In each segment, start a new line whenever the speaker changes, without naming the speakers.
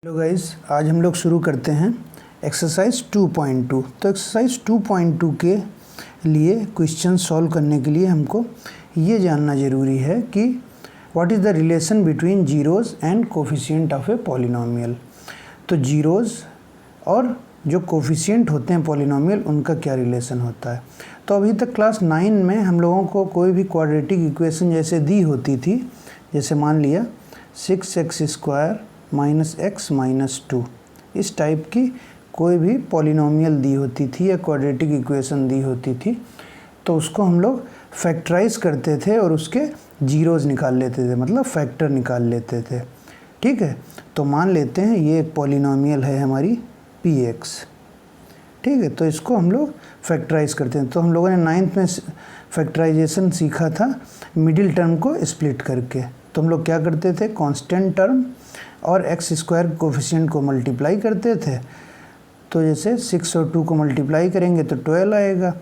Hello guys, आज हम लोग शुरू करते हैं एक्सरसाइज 2.2। तो एक्सरसाइज 2.2 के लिए क्वेश्चन सॉल्व करने के लिए हमको ये जानना ज़रूरी है कि what is the relation between zeros and coefficient of a polynomial. तो जीरोज़ और जो कोफिशिएंट होते हैं पॉलिनोमियल, उनका क्या रिलेशन होता है। तो अभी तक क्लास 9 में हम लोगों को कोई भी क्वाड्रेटिक इक्वेशन जैसे दी होती थी, जैसे मान लिया 6x² माइनस x माइनस 2, इस टाइप की कोई भी पॉलिनोमियल दी होती थी या क्वाड्रेटिक इक्वेशन दी होती थी, तो उसको हम लोग फैक्टराइज करते थे और उसके जीरोज़ निकाल लेते थे, मतलब फैक्टर निकाल लेते थे। ठीक है, तो मान लेते हैं ये एक पॉलिनोमियल है हमारी px। ठीक है, तो इसको हम लोग फैक्टराइज करते हैं। तो हम लोगों ने 9th में फैक्टराइजेशन सीखा था मिडिल टर्म को स्प्लिट करके। तो हम लोग क्या करते थे, कांस्टेंट टर्म और x² कोफिशिएंट को मल्टीप्लाई करते थे। तो जैसे 6 और 2 को मल्टीप्लाई करेंगे तो 12 आएगा,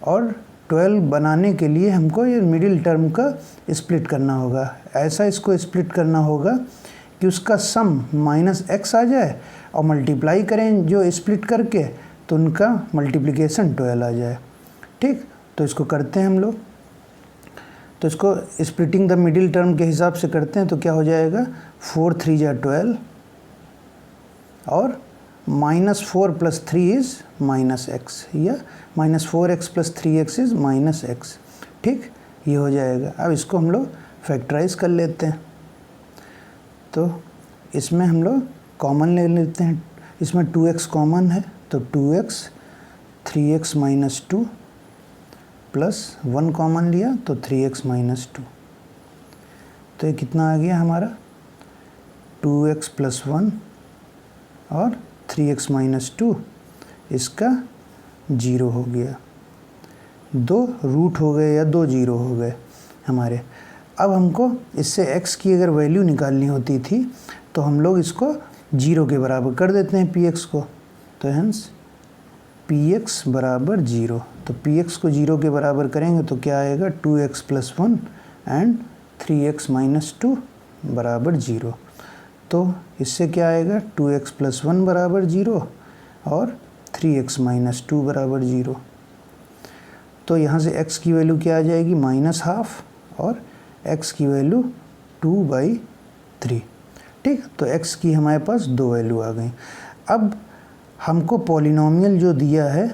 और 12 बनाने के लिए हमको ये मिडिल टर्म का स्प्लिट करना होगा। ऐसा इसको स्प्लिट करना होगा कि उसका सम -x आ जाए और मल्टीप्लाई करें जो स्प्लिट करके, तो उनका मल्टीप्लिकेशन 12 आ जाए। ठीक, तो इसको करते हैं हम लोग। तो इसको स्प्लिटिंग द मिडिल टर्म के हिसाब से करते हैं, तो क्या हो जाएगा, 4 3 जा 12 और -4 + 3 इज़ -x, या -4x + 3x इज़ -x। ठीक, ये हो जाएगा। अब इसको हम लोग फैक्टराइज कर लेते हैं। तो इसमें हम लोग कॉमन ले लेते हैं, इसमें 2x कॉमन है, तो 2x 3x - 2 प्लस 1 कॉमन लिया तो 3x - 2। तो ये कितना आ गया हमारा, 2x + 1 और 3x - 2, इसका 0 हो गया। 2 रूट हो गए या 2 जीरो हो गए हमारे। अब हमको इससे x की अगर वैल्यू निकालनी होती थी तो हम लोग इसको 0 के बराबर कर देते हैं px को। तो हेंस px बराबर 0। तो px को 0 के बराबर करेंगे तो क्या आएगा, 2x + 1 एंड 3x - 2 बराबर 0। तो इससे क्या आएगा, 2x + 1 बराबर 0 और 3x - 2 बराबर 0। तो यहाँ से x की वैल्यू क्या आ जाएगी, -½ और x की वैल्यू 2/3। ठीक, तो x की हमारे पास 2 वैल्यू आ गई। अब हमको पॉलिनोमियल जो दिया है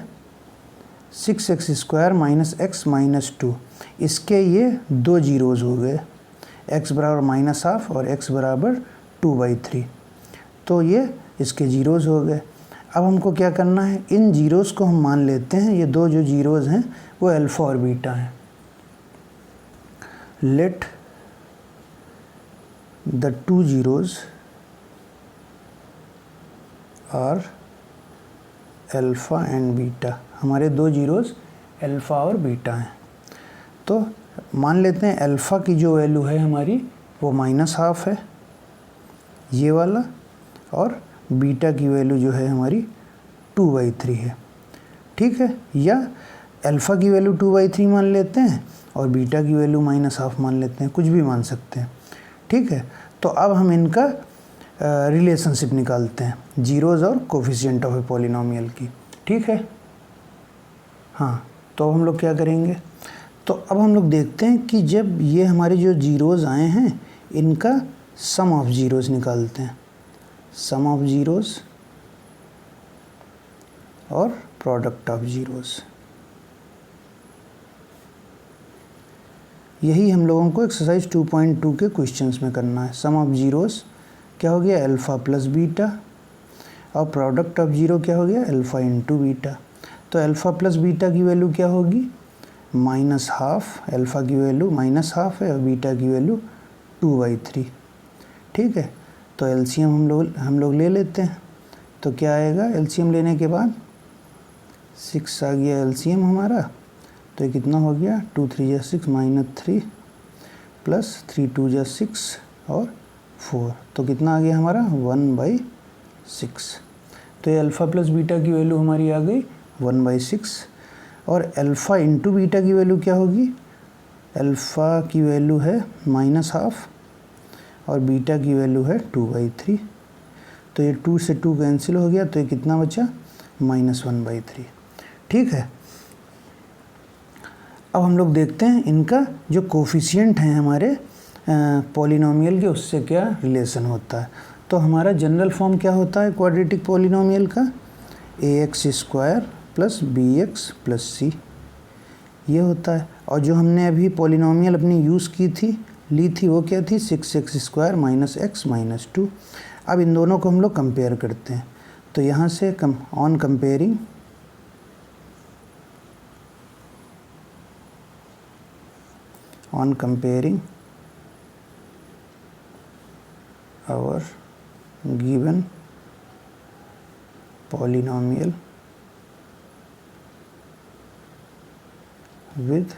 6x² - x - 2, इसके ये 2 जीरोज़ हो गए, x बराबर -½ और x बराबर 2/3। तो ये इसके जीरोज़ हो गए। अब हमको क्या करना है, इन जीरोज़ को हम मान लेते हैं, ये 2 जो जीरोज़ हैं वो अल्फ़ा और बीटा हैं। Let the 2 zeros are alpha and beta. हमारे 2 जीरोज़ अल्फ़ा और बीटा हैं। तो मान लेते हैं अल्फ़ा की जो वैल्यू है हमारी वो -½ है, ये वाला, और बीटा की वैल्यू जो है हमारी 2/3 है। ठीक है, या अल्फ़ा की वैल्यू 2/3 मान लेते हैं और बीटा की वैल्यू -½ मान लेते हैं, कुछ भी मान सकते हैं। ठीक है, तो अब हम इनका रिलेशनशिप निकालते हैं जीरोज़ और कोफिशिएंट ऑफ ए पॉलिनोमियल की। ठीक है, हाँ, तो हम लोग क्या करेंगे, तो अब हम लोग देखते हैं कि जब ये हमारे जो जीरोज़ आए हैं इनका सम ऑफ जीरोज़ निकालते हैं। सम ऑफ जीरोज़ और प्रोडक्ट ऑफ जीरोज़, यही हम लोगों को एक्सरसाइज 2.2 के क्वेश्चंस में करना है। सम ऑफ जीरोज़ क्या हो गया, अल्फ़ा + बीटा, और प्रोडक्ट ऑफ जीरो क्या हो गया, अल्फ़ा × बीटा। तो अल्फ़ा + बीटा की वैल्यू क्या होगी, -½ अल्फ़ा की वैल्यू -½ है और बीटा की वैल्यू 2/3। ठीक है, तो एलसीएम हम लोग ले लेते हैं। तो क्या आएगा, एलसीएम लेने के बाद 6 आ गया एलसीएम हमारा। तो ये कितना हो गया, 2 3 जा 6 -3 प्लस 3 2 जा 6 और 4, तो कितना आ गया हमारा, 1/6। तो ये अल्फ़ा + बीटा की वैल्यू हमारी आ गई 1/6, और अल्फ़ा × बीटा की वैल्यू क्या होगी, अल्फ़ा की वैल्यू है -½ और बीटा की वैल्यू है 2/3। तो ये 2 से 2 कैंसिल हो गया, तो ये कितना बचा, -1/3। ठीक है, अब हम लोग देखते हैं इनका जो कोफिशिएंट हैं हमारे पॉलिनोमियल के, उससे क्या रिलेशन होता है। तो हमारा जनरल फॉर्म क्या होता है क्वाड्रेटिक पॉलिनोमियल का, ax² + bx + c, ये होता है। और जो हमने अभी पॉलिनोमियल अपनी यूज़ की थी, ली थी, वो क्या थी, 6x² - x - 2। अब इन दोनों को हम लोग कंपेयर करते हैं। तो यहाँ से on comparing our given polynomial with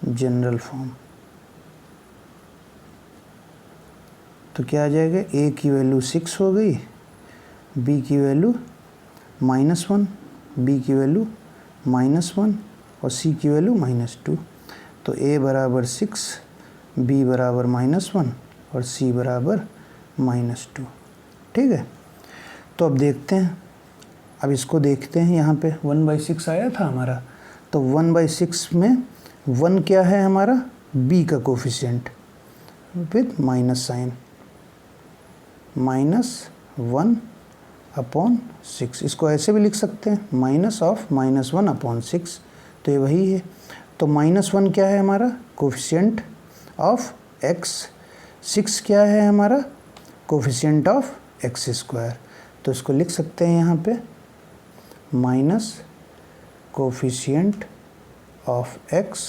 general form, तो क्या आ जाएगा, a की वैल्यू 6 हो गई, b की वैल्यू -1, b की वैल्यू -1 और c की वैल्यू -2। तो a बराबर 6, b बराबर -1 और c बराबर -2। ठीक है, तो अब देखते हैं, अब इसको देखते हैं। यहाँ पे 1/6 आया था हमारा, तो 1/6 में 1 क्या है हमारा, b का कोफिशिएंट विथ माइनस साइन, -1/6। इसको ऐसे भी लिख सकते हैं, -1/6, तो ये वही है। तो -1 क्या है हमारा कोफिशिएंट ऑफ x, 6 क्या है हमारा कोफिशिएंट ऑफ x²। तो इसको लिख सकते हैं यहाँ पे minus coefficient of x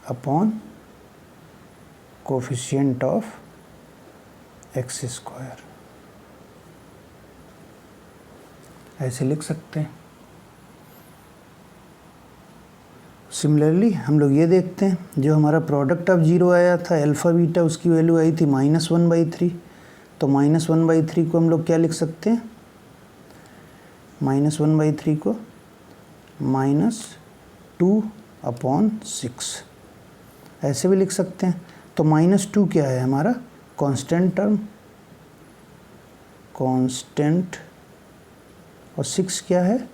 upon coefficient of x², ऐसे लिख सकते हैं। सिमिलरली हम लोग ये देखते हैं, जो हमारा प्रोडक्ट ऑफ जीरो आया था अल्फ़ा बीटा, उसकी वैल्यू आई थी -1/3। तो -1/3 को हम लोग क्या लिख सकते हैं, -1/3 को -2/6 ऐसे भी लिख सकते हैं। तो -2 क्या है हमारा कांस्टेंट टर्म, कांस्टेंट, और 6 क्या है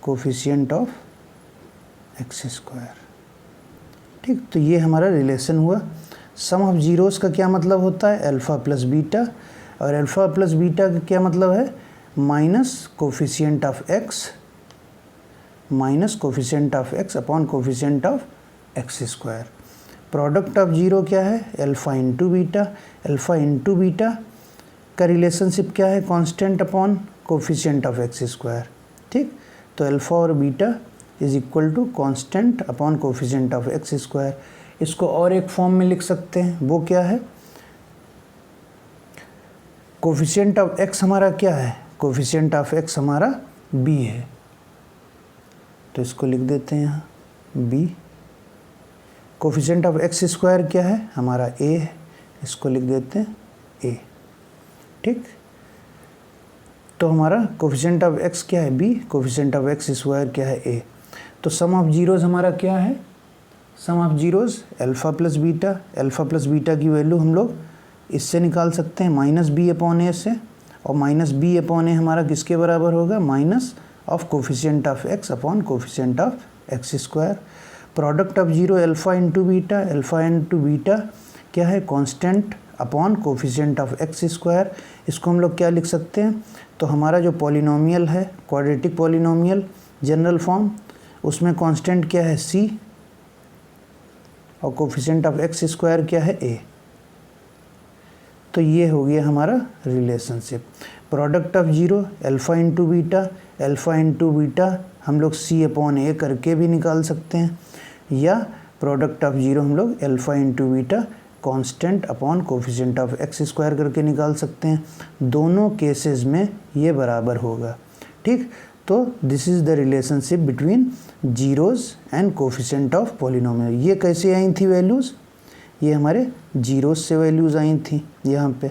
कोफिशिएंट ऑफ x²। ठीक, तो ये हमारा रिलेशन हुआ। सम ऑफ जीरोस का क्या मतलब होता है, अल्फ़ा प्लस बीटा, और अल्फ़ा प्लस बीटा का क्या मतलब है, minus coefficient of x upon coefficient of x²। Product of zero क्या है, alpha into beta, alpha into beta का रिलेशनशिप क्या है, constant upon coefficient of x²। ठीक, तो अल्फ़ा और beta is equal to constant upon coefficient of x²। इसको और एक फॉर्म में लिख सकते हैं, वो क्या है, कोफिशिएंट ऑफ x हमारा क्या है, कोफिशिएंट ऑफ x हमारा b है, तो इसको लिख देते हैं यहाँ b। कोफिशिएंट ऑफ x² क्या है हमारा a है, इसको लिख देते हैं a। ठीक, तो हमारा कोफिशिएंट ऑफ x क्या है b, कोफिशिएंट ऑफ x² क्या है a। तो सम ऑफ जीरोज़ हमारा क्या है, sum of zeros alpha plus beta, alpha plus beta की वैल्यू हम लोग इससे निकाल सकते हैं -b/a से, और -b/a हमारा किसके बराबर होगा, minus of coefficient of x upon coefficient of x²। Product of zero alpha into beta, alpha into beta क्या है constant upon coefficient of x²। इसको हम लोग क्या लिख सकते हैं, तो हमारा जो पॉलिनोमियल है क्वाड्रेटिक पॉलिनोमियल जनरल फॉर्म, उसमें कांस्टेंट क्या है c और कोफिशिएंट ऑफ x² क्या है a। तो ये हो गया हमारा relationship. Product of zero alpha into beta, alpha into beta हम लोग c/a करके भी निकाल सकते हैं, या प्रोडक्ट ऑफ जीरो हम लोग alpha into beta constant upon coefficient of x² करके निकाल सकते हैं। दोनों केसेस में ये बराबर होगा। ठीक, तो this is the relationship between zeros and coefficient of polynomial. ये कैसे आई थी वैल्यूज़, ये हमारे जीरोज़ से वैल्यूज़ आई थी। यहाँ पे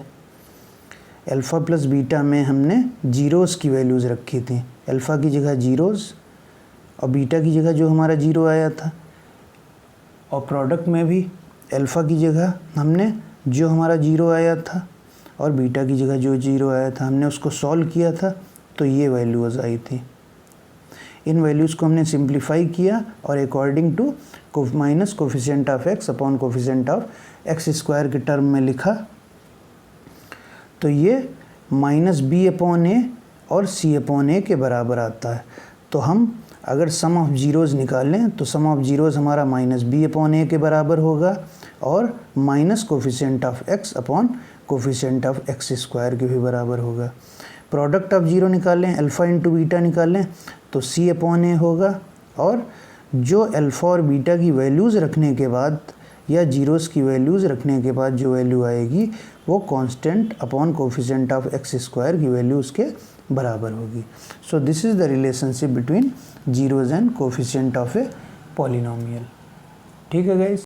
अल्फ़ा प्लस बीटा में हमने जीरोज़ की वैल्यूज़ रखी थी, अल्फ़ा की जगह जीरोज़ और बीटा की जगह जो हमारा जीरो आया था, और प्रोडक्ट में भी अल्फ़ा की जगह हमने जो हमारा जीरो आया था और बीटा की जगह जो 0 आया था हमने उसको सॉल्व किया था, तो ये वैल्यूज़ आई थी। इन वैल्यूज़ को हमने सिंप्लीफाई किया और according to minus coefficient of x upon coefficient of X square के टर्म में लिखा। तो ये माइनस बी अपॉन ए और सी अपॉन ए के बराबर आता है। तो हम अगर सम ऑफ जीरोज़ निकालें तो सम ऑफ जीरोज़ हमारा माइनस बी अपॉन ए के बराबर होगा और minus coefficient of x upon coefficient of X square के भी बराबर होगा। प्रोडक्ट ऑफ जीरो निकालें, अल्फ़ा इंटू बीटा निकालें तो सी अपॉन ए होगा, और जो अल्फ़ा और बीटा की वैल्यूज़ रखने के बाद या जीरोज़ की वैल्यूज़ रखने के बाद जो वैल्यू आएगी वो constant upon coefficient of X square की वैल्यू उसके बराबर होगी। So this is the relationship between zeros and coefficient of a polynomial. ठीक है गाइस,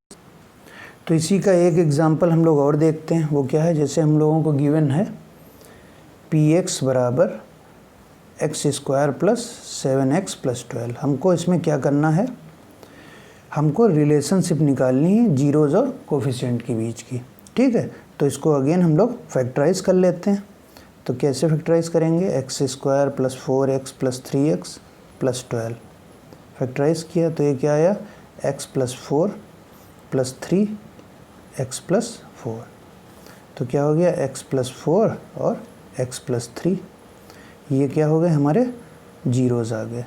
तो इसी का एक एग्जांपल हम लोग और देखते हैं। वो क्या है, जैसे हम लोगों को गिवन है पी एक्स बराबर x square plus 7x plus 12। हमको इसमें क्या करना है, हमको रिलेशनशिप निकालनी है जीरोज़ और कोफिशिएंट के बीच की। ठीक है, तो इसको अगेन हम लोग फैक्टराइज कर लेते हैं। तो कैसे फैक्टराइज करेंगे, X square plus 4x plus 3x plus 12 factorise किया तो ये क्या आया, x plus 4 plus 3x plus 4। तो क्या हो गया, x प्लस 4 और x प्लस 3, ये क्या हो गए हमारे जीरोज़ आ गए।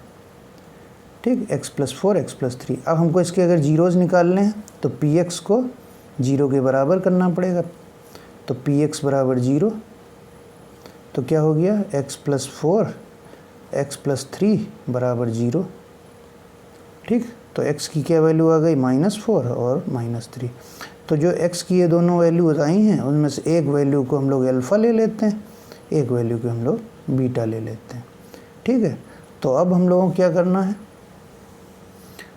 ठीक, x प्लस 4 x प्लस 3। अब हमको इसके अगर जीरोज़ निकालने हैं तो पी एक्स को 0 के बराबर करना पड़ेगा। तो पी एक्स बराबर 0, तो क्या हो गया, x प्लस 4 x प्लस 3 बराबर 0। ठीक, तो x की क्या वैल्यू आ गई, -4 और -3। तो जो x की ये दोनों वैल्यूज आई हैं उनमें से एक वैल्यू को हम लोग अल्फ़ा ले लेते हैं, एक वैल्यू को हम लोग बीटा ले लेते हैं। ठीक है, तो अब हम लोगों को क्या करना है,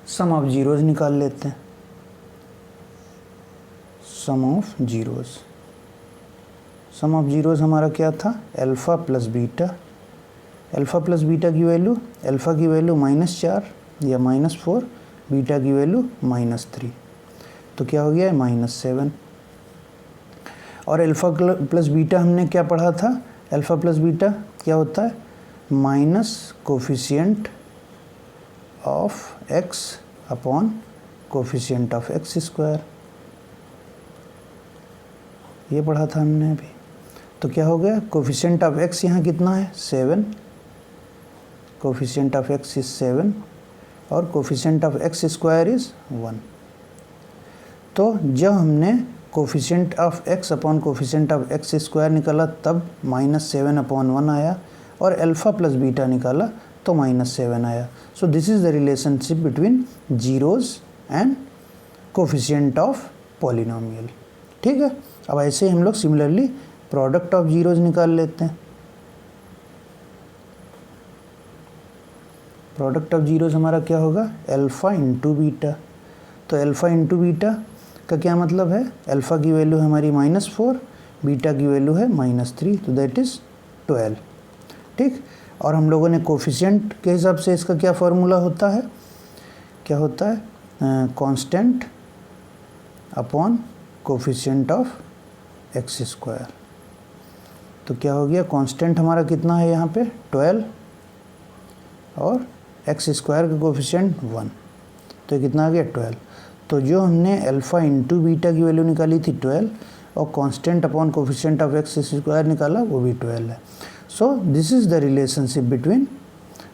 सम ऑफ जीरोज़ निकाल लेते हैं। Sum of zeros, sum of zeros हमारा क्या था, alpha plus beta. Alpha plus beta की वैल्यू, अल्फ़ा की वैल्यू -4 या -4, बीटा की वैल्यू -3। तो क्या हो गया है, -7। और अल्फ़ा प्लस बीटा हमने क्या पढ़ा था, अल्फ़ा प्लस बीटा क्या होता है, minus coefficient of x upon coefficient of X square, ये पढ़ा था हमने अभी। तो क्या हो गया, कोफिशिएंट ऑफ एक्स यहाँ कितना है, 7, कोफिशिएंट ऑफ एक्स इज़ 7 और coefficient of X square is 1। तो जब हमने coefficient of x upon coefficient of X square निकाला तब -7/1 आया, और अल्फ़ा प्लस बीटा निकाला तो -7 आया। So this is the relationship between zeros and coefficient of polynomial. ठीक है, अब ऐसे ही हम लोग सिमिलरली प्रोडक्ट ऑफ जीरोज़ निकाल लेते हैं। प्रोडक्ट ऑफ जीरोज़ हमारा क्या होगा, अल्फ़ा इंटू बीटा। तो अल्फ़ा इंटू बीटा का क्या मतलब है, अल्फ़ा की वैल्यू है हमारी -4, बीटा की वैल्यू है -3, तो दैट इज़ 12। ठीक, और हम लोगों ने कोफिशिएंट के हिसाब से इसका क्या फार्मूला होता है, क्या होता है, constant upon coefficient of X square. तो क्या हो गया, कांस्टेंट हमारा कितना है यहाँ पे 12 और एक्स स्क्वायर का कोफिशिएंट 1, तो ये कितना आ गया 12। तो जो हमने अल्फ़ा इंटू बीटा की वैल्यू निकाली थी 12 और constant upon coefficient of X square निकाला वो भी 12 है। So this is the relationship between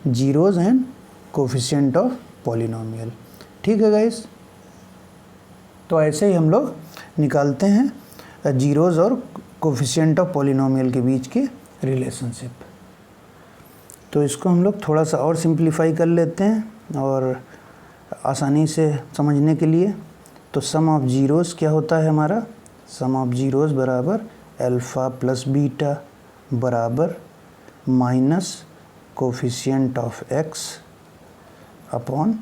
zeros and coefficient of polynomial. ठीक है गाइस, तो ऐसे ही हम लोग निकालते हैं जीरोज़ और कोफिशिएंट ऑफ पॉलिनोमियल के बीच की रिलेशनशिप। तो इसको हम लोग थोड़ा सा और सिंप्लीफाई कर लेते हैं और आसानी से समझने के लिए। तो सम ऑफ जीरोज़ क्या होता है हमारा, सम ऑफ जीरोज़ बराबर अल्फ़ा प्लस बीटा बराबर minus coefficient of x upon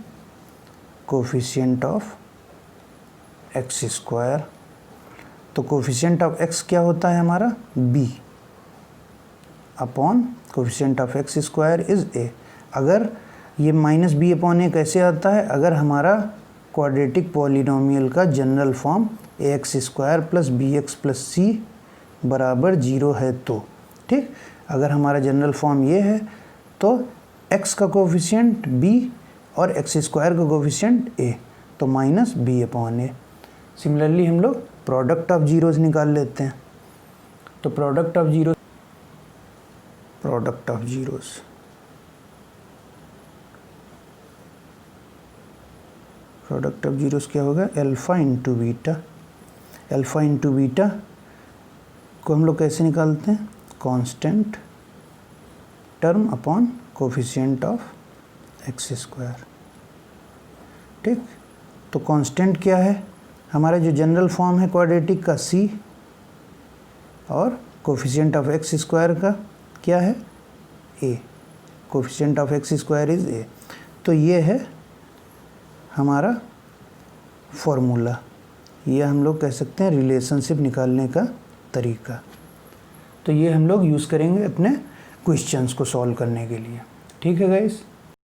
coefficient of X square. तो कोफिशिएंट ऑफ एक्स क्या होता है हमारा, b upon coefficient of X square is a। अगर ये -b अपॉन a कैसे आता है, अगर हमारा क्वाड्रेटिक पॉलिनोमियल का general form ax square plus bx plus c बराबर 0 है तो, ठीक। अगर हमारा जनरल फॉर्म ये है तो x का कोफिशिएंट b और x स्क्वायर का कोफिशिएंट a, तो माइनस b/a। सिमिलरली हम लोग प्रोडक्ट ऑफ जीरोस निकाल लेते हैं। तो प्रोडक्ट ऑफ जीरोस क्या होगा, alpha into beta. Alpha into beta को हम लोग कैसे निकालते हैं, constant term upon coefficient of X square, ठीक। तो कांस्टेंट क्या है, हमारा जो जनरल फॉर्म है क्वाड्रेटिक का c, और कोफिशिएंट ऑफ एक्स स्क्वायर का क्या है a, coefficient of X square is a। तो ये है हमारा फॉर्मूला, ये हम लोग कह सकते हैं रिलेशनशिप निकालने का तरीका। तो ये हम लोग यूज़ करेंगे अपने क्वेश्चंस को सॉल्व करने के लिए, ठीक है गाइस।